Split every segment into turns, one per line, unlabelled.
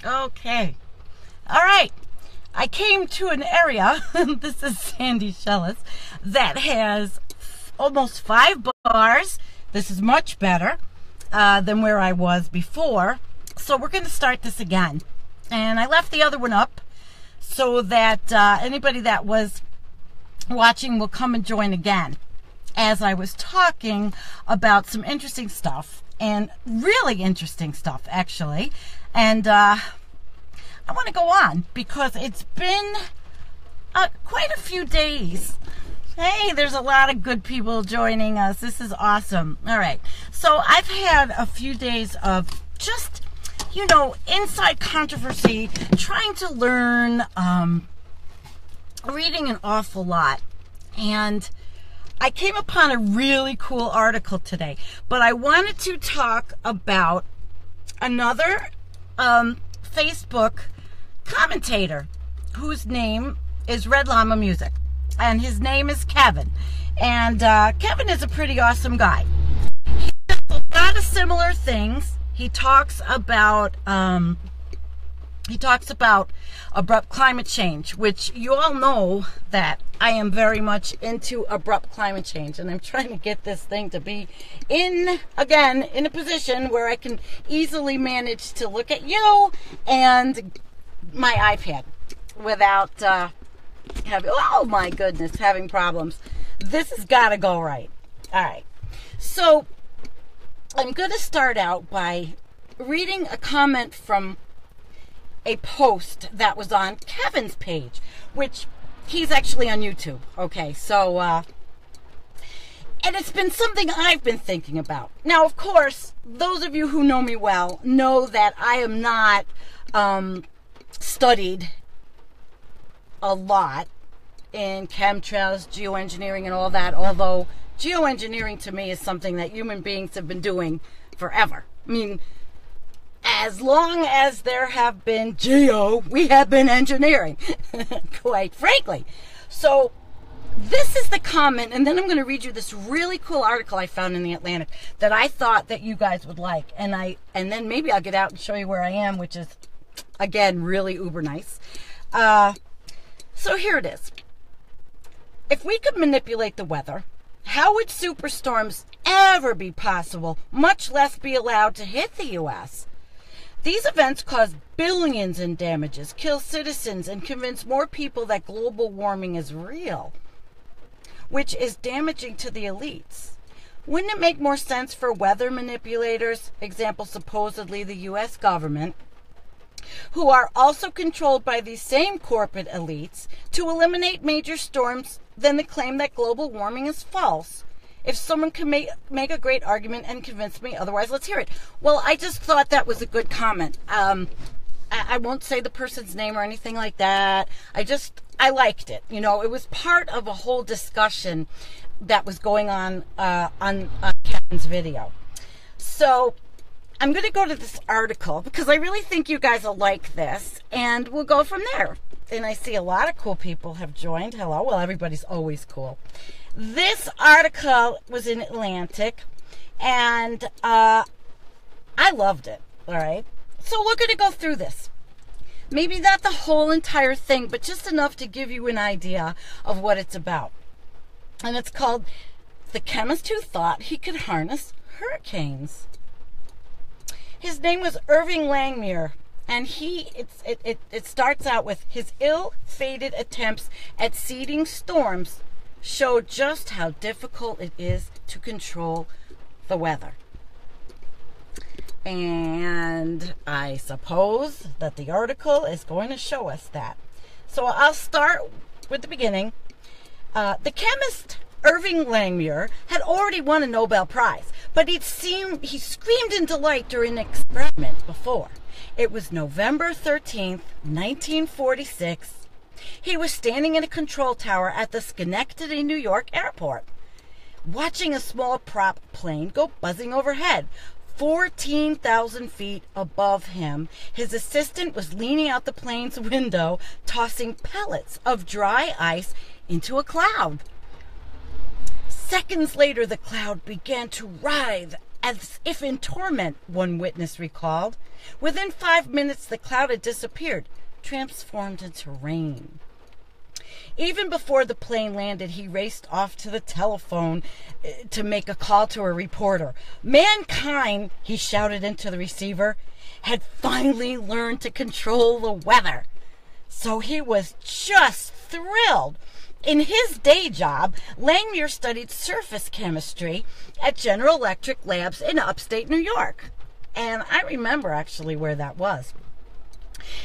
Okay. All right. I came to an area, this is Sandy Shellis, that has almost 5 bars. This is much better than where I was before. So we're going to start this again. And I left the other one up so that anybody that was watching will come and join again, as I was talking about some interesting stuff, and really interesting stuff, actually. And I want to go on because it's been quite a few days. Hey, there's a lot of good people joining us. This is awesome. All right. So I've had a few days of just, inside controversy, trying to learn, reading an awful lot. And I came upon a really cool article today, but I wanted to talk about another Facebook commentator whose name is Red Llama Music, and his name is Kevin. And Kevin is a pretty awesome guy. He does a lot of similar things. He talks about abrupt climate change, which you all know that I am very much into abrupt climate change, and I'm trying to get this thing to be in a position where I can easily manage to look at you and my iPad without having problems. This has got to go right. All right. So I'm going to start out by reading a comment from a post that was on Kevin's page, which he's actually on YouTube. Okay, so, and it's been something I've been thinking about. Now, of course, those of you who know me well know that I am not studied a lot in chemtrails, geoengineering, and all that, although geoengineering to me is something that human beings have been doing forever. I mean, as long as there have been we have been engineering, quite frankly. So this is the comment, and then I'm going to read you this really cool article I found in the Atlantic that I thought that you guys would like. And then maybe I'll get out and show you where I am, which is, again, really uber nice. So here it is. If we could manipulate the weather, how would superstorms ever be possible, much less be allowed to hit the U.S.? These events cause billions in damages, kill citizens, and convince more people that global warming is real, which is damaging to the elites. Wouldn't it make more sense for weather manipulators, example supposedly the U.S. government, who are also controlled by these same corporate elites, to eliminate major storms than the claim that global warming is false? If someone can make a great argument and convince me otherwise, let's hear it. Well, I just thought that was a good comment. I won't say the person's name or anything like that. I liked it. It was part of a whole discussion that was going on Kevin's video. So I'm going to go to this article because I really think you guys will like this, and we'll go from there. And I see a lot of cool people have joined. Hello. Well, everybody's always cool. This article was in Atlantic, and I loved it, all right? So we're going to go through this. Maybe not the whole entire thing, but just enough to give you an idea of what it's about. And it's called The Chemist Who Thought He Could Harness Hurricanes. His name was Irving Langmuir, and it starts out with his ill-fated attempts at seeding storms show just how difficult it is to control the weather. And I suppose that the article is going to show us that. So I'll start with the beginning. The chemist Irving Langmuir had already won a Nobel Prize, but he screamed in delight during an experiment before. It was November 13th, 1946. He was standing in a control tower at the Schenectady, New York airport, watching a small prop plane go buzzing overhead. 14,000 feet above him, his assistant was leaning out the plane's window, tossing pellets of dry ice into a cloud. Seconds later, the cloud began to writhe as if in torment, one witness recalled. Within 5 minutes, the cloud had disappeared, transformed into rain. Even before the plane landed, he raced off to the telephone to make a call to a reporter. Mankind, he shouted into the receiver, had finally learned to control the weather. So he was just thrilled. In his day job, Langmuir studied surface chemistry at General Electric Labs in upstate New York. And I remember actually where that was.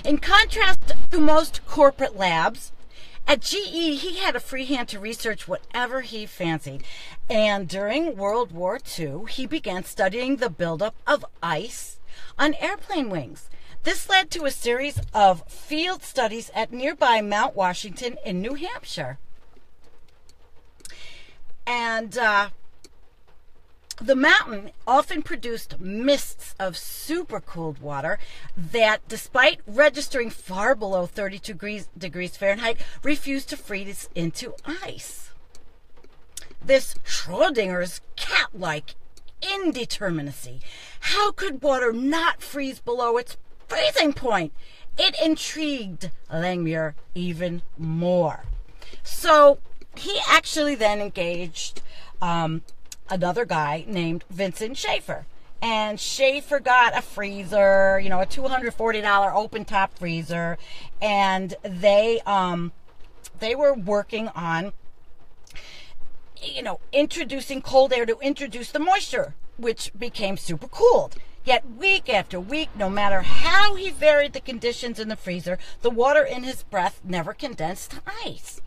In contrast to most corporate labs, at GE, he had a free hand to research whatever he fancied. And during World War II, he began studying the buildup of ice on airplane wings. This led to a series of field studies at nearby Mount Washington in New Hampshire. And the mountain often produced mists of supercooled water that, despite registering far below 32 degrees Fahrenheit, refused to freeze into ice. This Schrodinger's cat-like indeterminacy. How could water not freeze below its freezing point? It intrigued Langmuir even more. So he actually then engaged another guy named Vincent Schaefer. And Schaefer got a freezer, a $240 open top freezer, and they were working on introducing cold air to introduce the moisture, which became super cooled. Yet week after week, no matter how he varied the conditions in the freezer, the water in his breath never condensed to ice.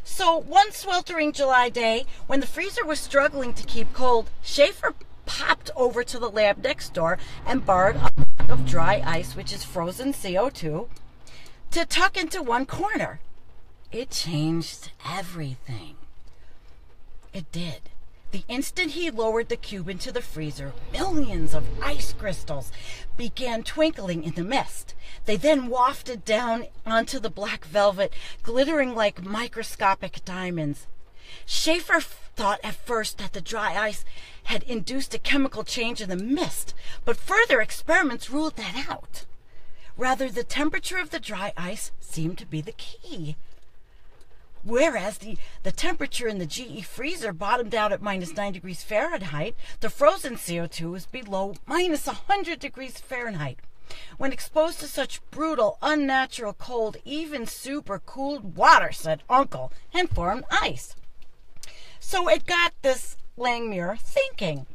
So one sweltering July day, when the freezer was struggling to keep cold, Schaefer popped over to the lab next door and borrowed a block of dry ice, which is frozen CO2, to tuck into one corner. It changed everything. It did. The instant he lowered the cube into the freezer, millions of ice crystals began twinkling in the mist. They then wafted down onto the black velvet, glittering like microscopic diamonds. Schaefer thought at first that the dry ice had induced a chemical change in the mist, but further experiments ruled that out. Rather, the temperature of the dry ice seemed to be the key. Whereas the temperature in the GE freezer bottomed out at -9 degrees Fahrenheit, the frozen CO2 was below -100 degrees Fahrenheit. When exposed to such brutal, unnatural cold, even super-cooled water, said Uncle, and formed ice. So it got this Langmuir thinking.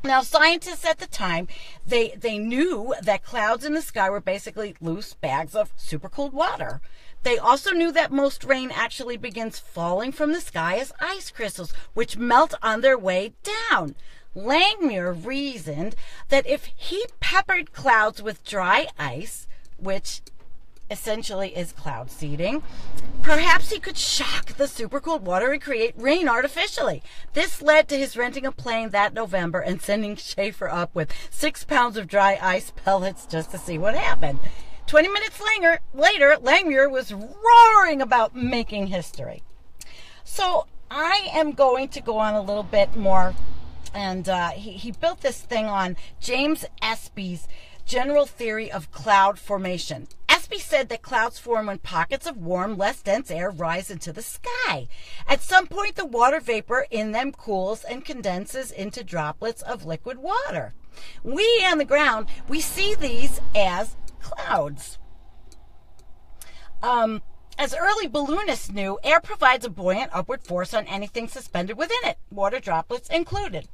Now, scientists at the time, they knew that clouds in the sky were basically loose bags of supercooled water. They also knew that most rain actually begins falling from the sky as ice crystals, which melt on their way down. Langmuir reasoned that if he peppered clouds with dry ice, which essentially is cloud seeding, perhaps he could shock the supercooled water and create rain artificially. This led to his renting a plane that November and sending Schaefer up with 6 pounds of dry ice pellets just to see what happened. 20 minutes later, Langmuir was roaring about making history. So I am going to go on a little bit more, and he built this thing on James Espy's general theory of cloud formation. Espy said that clouds form when pockets of warm, less dense air rise into the sky. At some point, the water vapor in them cools and condenses into droplets of liquid water. We on the ground, we see these as clouds. As early balloonists knew, air provides a buoyant upward force on anything suspended within it, water droplets included.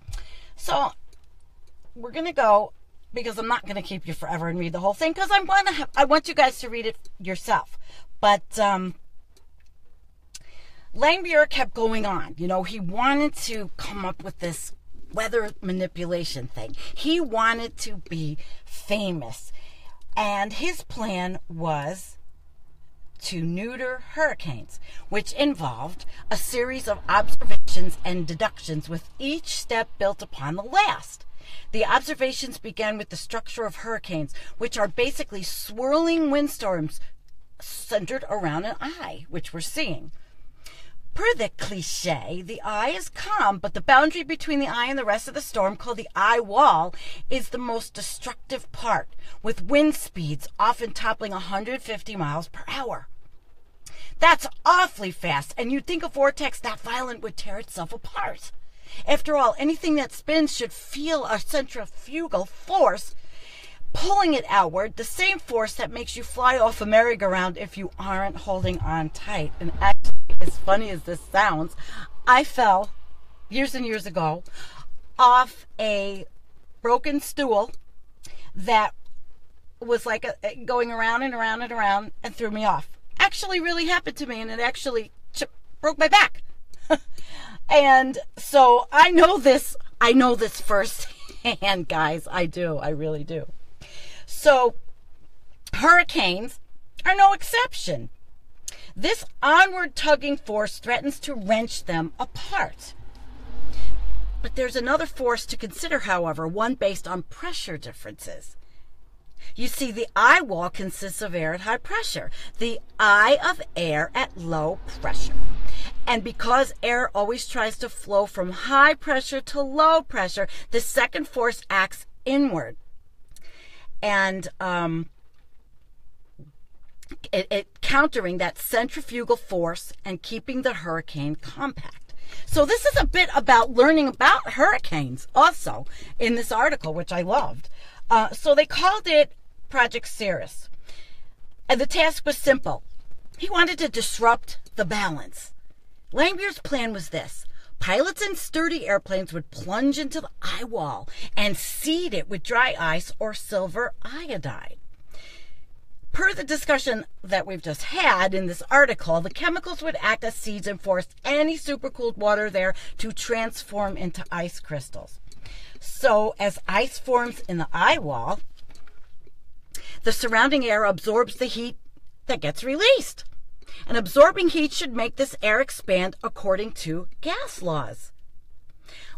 So we're going to go, because I'm not going to keep you forever and read the whole thing, because I want you guys to read it yourself. But Langmuir kept going on. He wanted to come up with this weather manipulation thing. He wanted to be famous. And his plan was to neuter hurricanes, which involved a series of observations and deductions, with each step built upon the last. The observations began with the structure of hurricanes, which are basically swirling windstorms centered around an eye, which we're seeing. Per the cliche, the eye is calm, but the boundary between the eye and the rest of the storm, called the eye wall, is the most destructive part, with wind speeds often toppling 150 miles per hour. That's awfully fast, and you'd think a vortex that violent would tear itself apart. After all, anything that spins should feel a centrifugal force pulling it outward, the same force that makes you fly off a merry-go-round if you aren't holding on tight. And actually, as funny as this sounds, I fell years and years ago off a broken stool that was like going around and around and around and threw me off. Actually really happened to me, and it actually broke my back. And so I know this firsthand, guys. I do. I really do. So hurricanes are no exception. This onward tugging force threatens to wrench them apart. But there's another force to consider, however, one based on pressure differences. You see, the eye wall consists of air at high pressure, the eye of air at low pressure. And because air always tries to flow from high pressure to low pressure, the second force acts inward. And it countering that centrifugal force and keeping the hurricane compact. So this is a bit about learning about hurricanes also in this article, which I loved. So they called it Project Cirrus. And the task was simple. He wanted to disrupt the balance. Langmuir's plan was this. Pilots in sturdy airplanes would plunge into the eye wall and seed it with dry ice or silver iodide. Per the discussion that we've just had in this article, the chemicals would act as seeds and force any supercooled water there to transform into ice crystals. So as ice forms in the eye wall, the surrounding air absorbs the heat that gets released. And absorbing heat should make this air expand according to gas laws.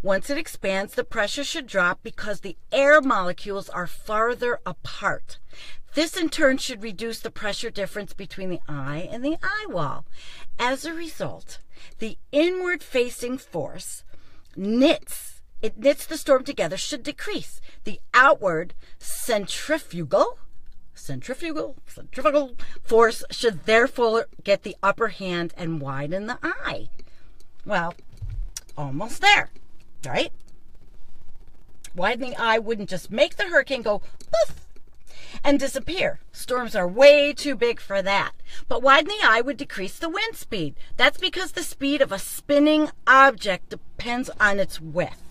Once it expands, the pressure should drop because the air molecules are farther apart. This in turn should reduce the pressure difference between the eye and the eye wall. As a result, the inward-facing force knits the storm together should decrease. The outward centrifugal force should therefore get the upper hand and widen the eye. Well, almost there, right? Widening the eye wouldn't just make the hurricane go poof and disappear. Storms are way too big for that. But widening the eye would decrease the wind speed. That's because the speed of a spinning object depends on its width.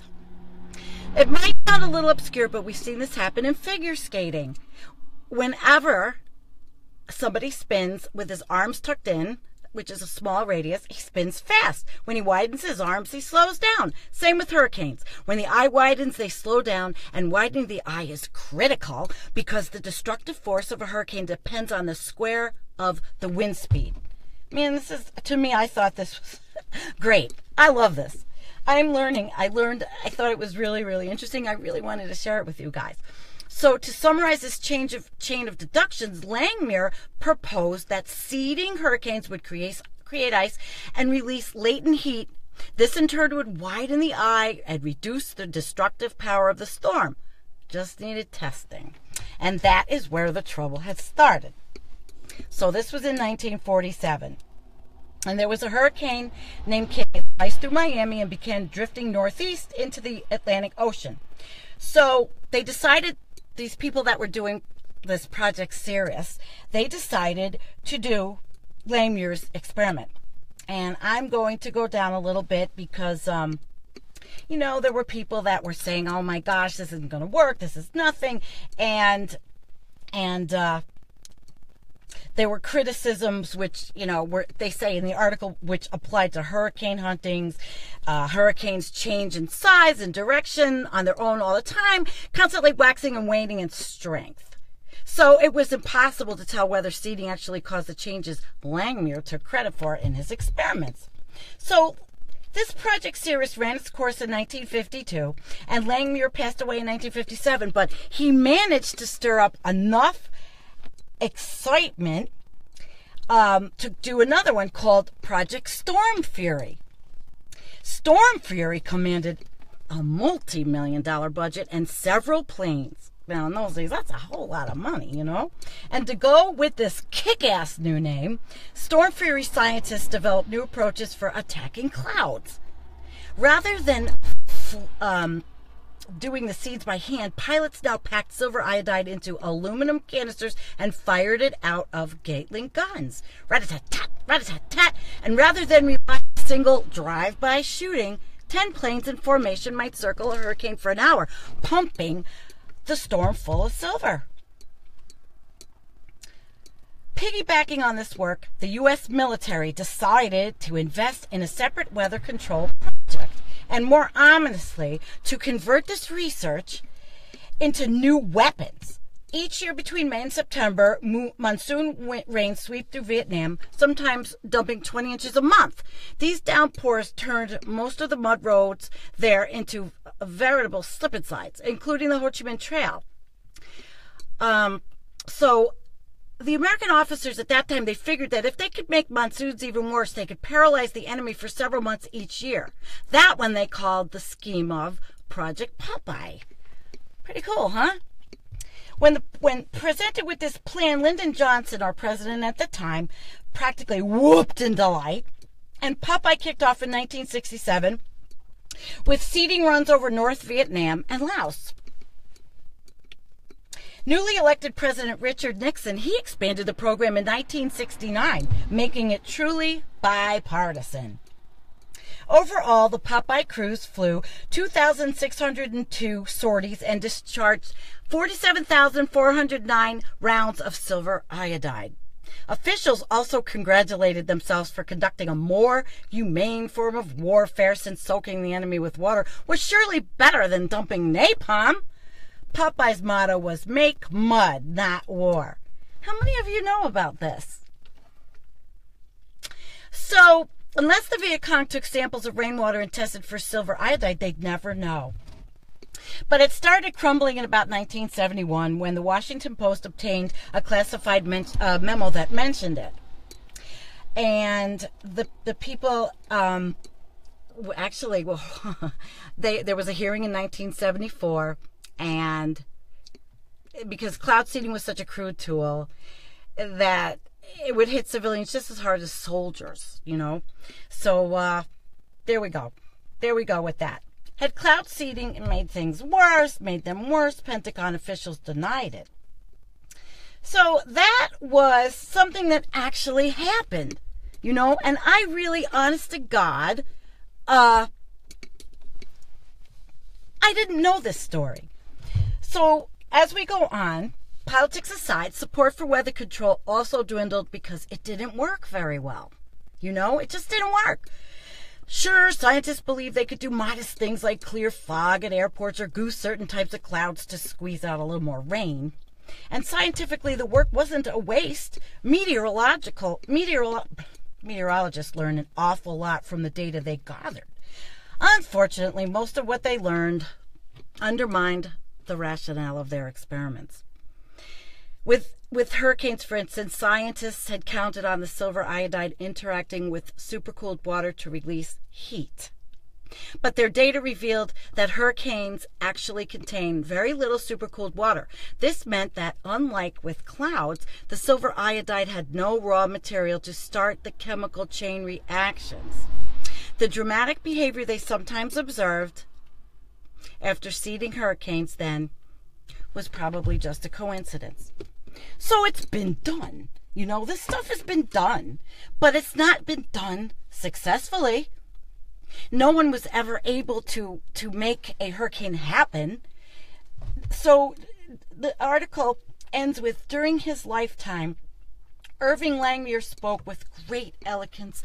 It might sound a little obscure, but we've seen this happen in figure skating. Whenever somebody spins with his arms tucked in, which is a small radius, he spins fast. When he widens his arms, he slows down. Same with hurricanes. When the eye widens, they slow down, and widening the eye is critical because the destructive force of a hurricane depends on the square of the wind speed. Man, this is, to me, I thought this was great. I love this. I'm learning. I thought it was really, really interesting. I really wanted to share it with you guys. So to summarize this chain of deductions, Langmuir proposed that seeding hurricanes would create ice and release latent heat. This in turn would widen the eye and reduce the destructive power of the storm. Just needed testing. And that is where the trouble had started. So this was in 1947. And there was a hurricane named Kay that sliced through Miami and began drifting northeast into the Atlantic Ocean. So they decided, these people that were doing this Project Cirrus, they decided to do Langmuir's experiment. And I'm going to go down a little bit because, there were people that were saying, oh my gosh, this isn't going to work, this is nothing. And there were criticisms which, they say in the article, which applied to hurricane huntings. Hurricanes change in size and direction on their own all the time, constantly waxing and waning in strength. So it was impossible to tell whether seeding actually caused the changes Langmuir took credit for in his experiments. So this Project Cirrus ran its course in 1952, and Langmuir passed away in 1957, but he managed to stir up enough excitement to do another one called Project Storm Fury. Storm Fury commanded a multi-million-dollar budget and several planes. Now, in those days, that's a whole lot of money, you know? And to go with this kick-ass new name, Storm Fury scientists developed new approaches for attacking clouds. Rather than doing the seeds by hand, pilots now packed silver iodide into aluminum canisters and fired it out of Gatling guns. Rat-a-tat-tat, rat-a-tat-tat. And rather than rely on a single drive-by shooting, 10 planes in formation might circle a hurricane for an hour, pumping the storm full of silver. Piggybacking on this work, the U.S. military decided to invest in a separate weather control project, and more ominously, to convert this research into new weapons. Each year between May and September, monsoon rains sweep through Vietnam, sometimes dumping 20 inches a month. These downpours turned most of the mud roads there into veritable slip and slides, including the Ho Chi Minh Trail. So the American officers at that time, they figured that if they could make monsoons even worse, they could paralyze the enemy for several months each year. That one they called the scheme of Project Popeye. Pretty cool, huh? When presented with this plan, Lyndon Johnson, our president at the time, practically whooped in delight. And Popeye kicked off in 1967 with seeding runs over North Vietnam and Laos. Newly elected President Richard Nixon, he expanded the program in 1969, making it truly bipartisan. Overall, the Popeye crews flew 2,602 sorties and discharged 47,409 rounds of silver iodide. Officials also congratulated themselves for conducting a more humane form of warfare, since soaking the enemy with water was surely better than dumping napalm. Popeye's motto was "Make mud, not war." How many of you know about this? So, unless the Viet Cong took samples of rainwater and tested for silver iodide, they'd never know. But it started crumbling in about 1971 when the Washington Post obtained a classified memo that mentioned it. And the people actually, well, there was a hearing in 1974, and because cloud seeding was such a crude tool that it would hit civilians just as hard as soldiers, you know. So there we go. There we go with that. Had cloud seeding made things worse, made them worse, Pentagon officials denied it. So that was something that actually happened, you know, and I really, honest to God, I didn't know this story. So as we go on, politics aside, support for weather control also dwindled because it didn't work very well. You know, it just didn't work. Sure, scientists believed they could do modest things like clear fog at airports or goose certain types of clouds to squeeze out a little more rain. And scientifically, the work wasn't a waste. Meteorologists learned an awful lot from the data they gathered. Unfortunately, most of what they learned undermined the rationale of their experiments. With hurricanes, for instance, scientists had counted on the silver iodide interacting with supercooled water to release heat. But their data revealed that hurricanes actually contain very little supercooled water. This meant that, unlike with clouds, the silver iodide had no raw material to start the chemical chain reactions. The dramatic behavior they sometimes observed after seeding hurricanes then was probably just a coincidence. So it's been done. You know, this stuff has been done, but it's not been done successfully. No one was ever able to make a hurricane happen. So the article ends with, during his lifetime, Irving Langmuir spoke with great eloquence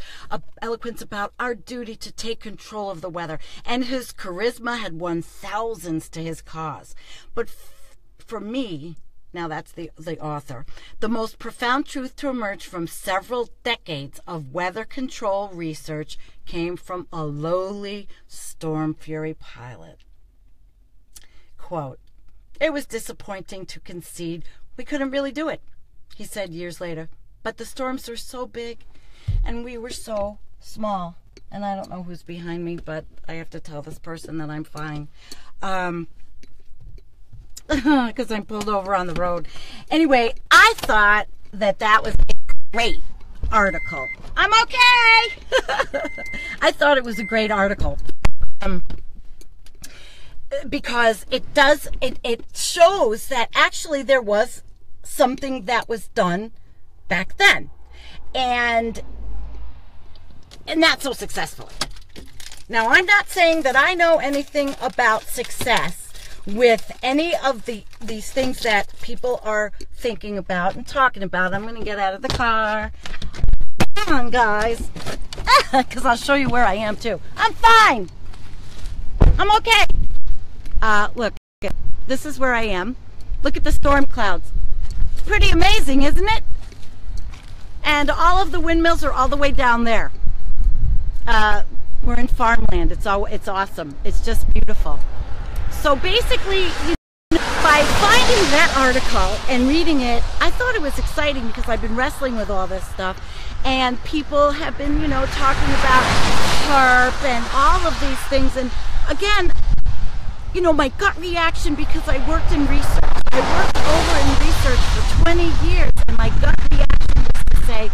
about our duty to take control of the weather, and his charisma had won thousands to his cause. But for me, now that's the author, the most profound truth to emerge from several decades of weather control research came from a lowly Storm Fury pilot. Quote, "It was disappointing to concede we couldn't really do it," he said years later. But the storms are so big, and we were so small. And I don't know who's behind me, but I have to tell this person that I'm fine. Because I'm pulled over on the road. Anyway, I thought that was a great article. I'm okay. I thought it was a great article. Because it shows that actually there was something that was done back then. And not so successfully. Now, I'm not saying that I know anything about success with any of these things that people are thinking about and talking about. I'm going to get out of the car. Come on, guys. Because I'll show you where I am, too. I'm fine. I'm okay. Look, this is where I am. Look at the storm clouds. It's pretty amazing, isn't it? And all of the windmills are all the way down there. We're in farmland. It's awesome. It's just beautiful. So basically, by finding that article and reading it, I thought it was exciting because I've been wrestling with all this stuff, and people have been, talking about HAARP and all of these things. And again, my gut reaction, because I worked in research. I worked over in research for 20 years, and my gut reaction was to say,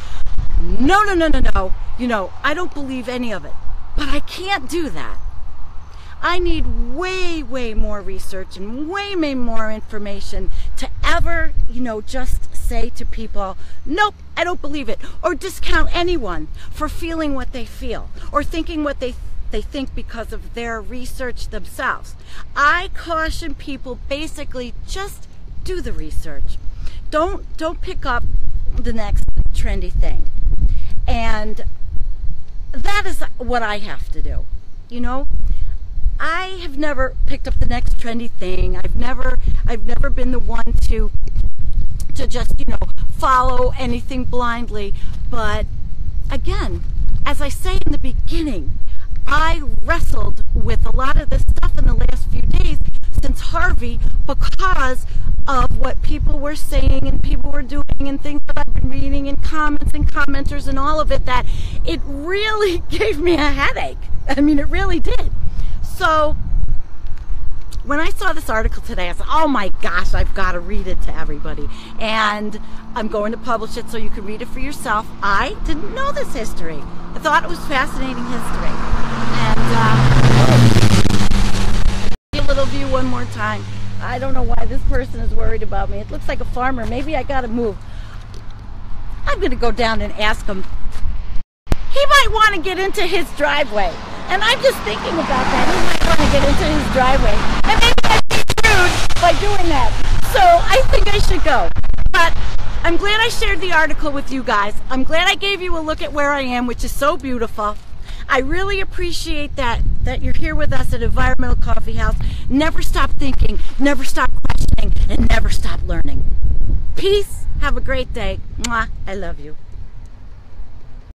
no. I don't believe any of it. But I can't do that. I need way, way more research and way more information to ever, just say to people, nope, I don't believe it. Or discount anyone for feeling what they feel or thinking what they think because of their research themselves. I caution people, basically, just do the research. Don't pick up the next trendy thing. And that is what I have to do. I have never picked up the next trendy thing. I've never been the one to just, follow anything blindly. But again, as I say in the beginning, I wrestled with a lot of this stuff in the last few days since Harvey because of what people were saying and people were doing and things that I've been reading and comments and commenters and all of it, that it really gave me a headache. I mean, it really did. So when I saw this article today, I said, oh my gosh, I've got to read it to everybody. And I'm going to publish it so you can read it for yourself. I didn't know this history. I thought it was fascinating history. And a little view one more time. I don't know why this person is worried about me. It looks like a farmer. Maybe I got to move. I'm going to go down and ask him. He might want to get into his driveway. And I'm just thinking about that. He might want to get into his driveway. And maybe I'd be rude by doing that. So I think I should go. But I'm glad I shared the article with you guys. I'm glad I gave you a look at where I am, which is so beautiful. I really appreciate that you're here with us at Environmental Coffee House. Never stop thinking, never stop questioning, and never stop learning. Peace. Have a great day. Mwah. I love you.